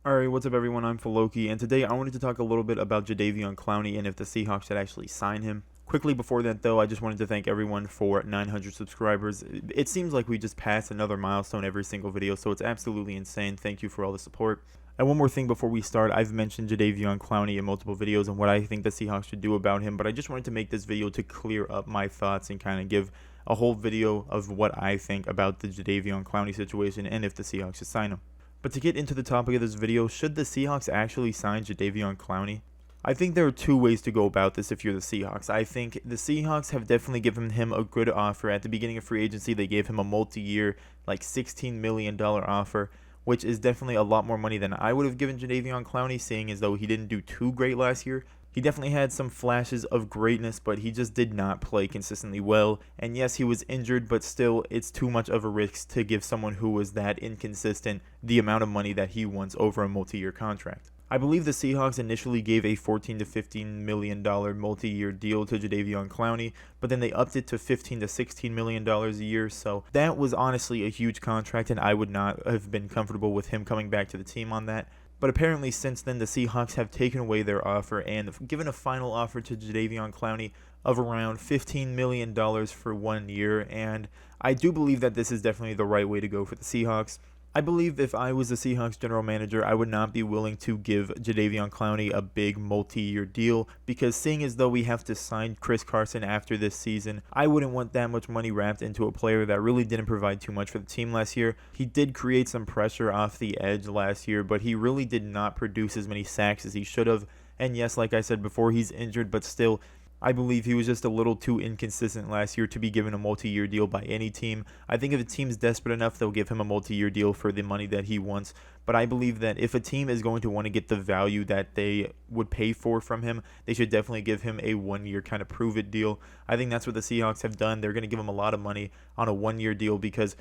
Alright, what's up everyone, I'm Loki, and today I wanted to talk a little bit about Jadeveon Clowney and if the Seahawks should actually sign him. Quickly before that though, I just wanted to thank everyone for 900 subscribers. It seems like we just passed another milestone every single video, so it's absolutely insane. Thank you for all the support. And one more thing before we start, I've mentioned Jadeveon Clowney in multiple videos and what I think the Seahawks should do about him, but I just wanted to make this video to clear up my thoughts and kind of give a whole video of what I think about the Jadeveon Clowney situation and if the Seahawks should sign him. But to get into the topic of this video, should the Seahawks actually sign Jadeveon Clowney? I think there are two ways to go about this if you're the Seahawks. I think the Seahawks have definitely given him a good offer. At the beginning of free agency, they gave him a multi-year, like $16 million offer, which is definitely a lot more money than I would have given Jadeveon Clowney, seeing as though he didn't do too great last year. He definitely had some flashes of greatness, but he just did not play consistently well. And yes, he was injured, but still, it's too much of a risk to give someone who was that inconsistent the amount of money that he wants over a multi-year contract. I believe the Seahawks initially gave a $14 to $15 million multi-year deal to Jadeveon Clowney, but then they upped it to $15 to $16 million a year, so that was honestly a huge contract, and I would not have been comfortable with him coming back to the team on that. But apparently since then, the Seahawks have taken away their offer and given a final offer to Jadeveon Clowney of around $15 million for 1 year, and I do believe that this is definitely the right way to go for the Seahawks. I believe if I was the Seahawks general manager, I would not be willing to give Jadeveon Clowney a big multi-year deal, because seeing as though we have to sign Chris Carson after this season, I wouldn't want that much money wrapped into a player that really didn't provide too much for the team last year. He did create some pressure off the edge last year, but he really did not produce as many sacks as he should have. And yes, like I said before, he's injured, but still, I believe he was just a little too inconsistent last year to be given a multi-year deal by any team. I think if a team's desperate enough, they'll give him a multi-year deal for the money that he wants. But I believe that if a team is going to want to get the value that they would pay for from him, they should definitely give him a 1 year kind of prove-it deal. I think that's what the Seahawks have done. They're going to give him a lot of money on a 1 year deal because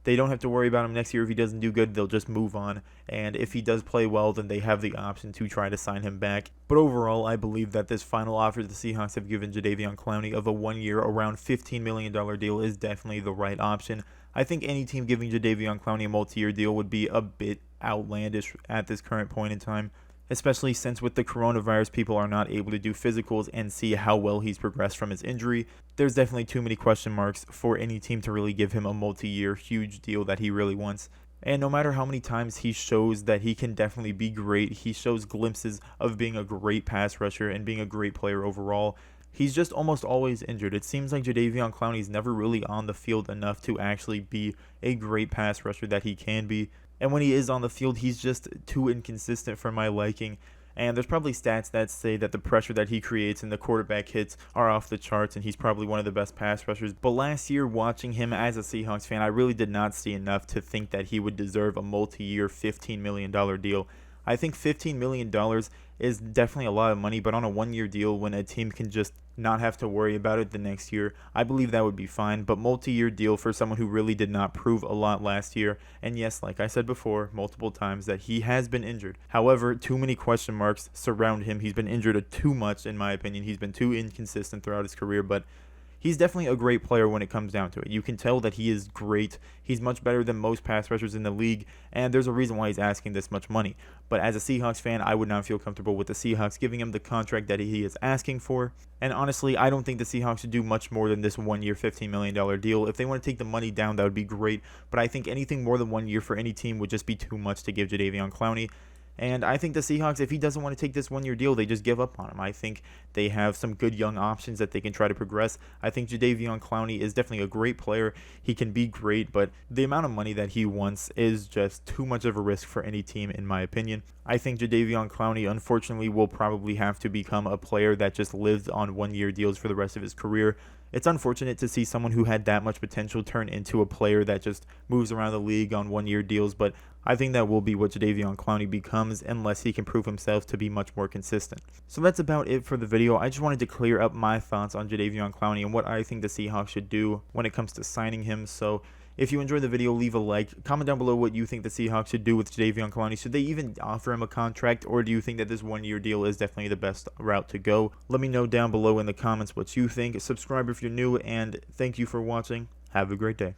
they don't have to worry about him next year. If he doesn't do good, they'll just move on. And if he does play well, then they have the option to try to sign him back. But overall, I believe that this final offer the Seahawks have given Jadeveon Clowney of a 1 year, around $15 million deal is definitely the right option. I think any team giving Jadeveon Clowney a multi-year deal would be a bit outlandish at this current point in time, especially since with the coronavirus, people are not able to do physicals and see how well he's progressed from his injury. There's definitely too many question marks for any team to really give him a multi-year huge deal that he really wants. And no matter how many times he shows that he can definitely be great, he shows glimpses of being a great pass rusher and being a great player overall, he's just almost always injured. It seems like Jadeveon Clowney's never really on the field enough to actually be a great pass rusher that he can be. And when he is on the field, he's just too inconsistent for my liking. And there's probably stats that say that the pressure that he creates and the quarterback hits are off the charts, and he's probably one of the best pass rushers. But last year, watching him as a Seahawks fan, I really did not see enough to think that he would deserve a multi-year $15 million deal. I think $15 million is definitely a lot of money, but on a 1 year deal when a team can just not have to worry about it the next year, I believe that would be fine. But multi-year deal for someone who really did not prove a lot last year, and yes, like I said before multiple times, that he has been injured. However, too many question marks surround him. He's been injured too much, in my opinion. He's been too inconsistent throughout his career, but he's definitely a great player when it comes down to it. You can tell that he is great. He's much better than most pass rushers in the league, and there's a reason why he's asking this much money. But as a Seahawks fan, I would not feel comfortable with the Seahawks giving him the contract that he is asking for. And honestly, I don't think the Seahawks should do much more than this 1 year, $15 million deal. If they want to take the money down, that would be great. But I think anything more than 1 year for any team would just be too much to give Jadeveon Clowney. And I think the Seahawks, if he doesn't want to take this 1 year deal, they just give up on him. I think they have some good young options that they can try to progress. I think Jadeveon Clowney is definitely a great player. He can be great, but the amount of money that he wants is just too much of a risk for any team, in my opinion. I think Jadeveon Clowney, unfortunately, will probably have to become a player that just lives on 1 year deals for the rest of his career. It's unfortunate to see someone who had that much potential turn into a player that just moves around the league on 1 year deals, but I think that will be what Jadeveon Clowney becomes unless he can prove himself to be much more consistent. So that's about it for the video. I just wanted to clear up my thoughts on Jadeveon Clowney and what I think the Seahawks should do when it comes to signing him. So if you enjoyed the video, leave a like. Comment down below what you think the Seahawks should do with Jadeveon Clowney. Should they even offer him a contract, or do you think that this 1 year deal is definitely the best route to go? Let me know down below in the comments what you think. Subscribe if you're new, and thank you for watching. Have a great day.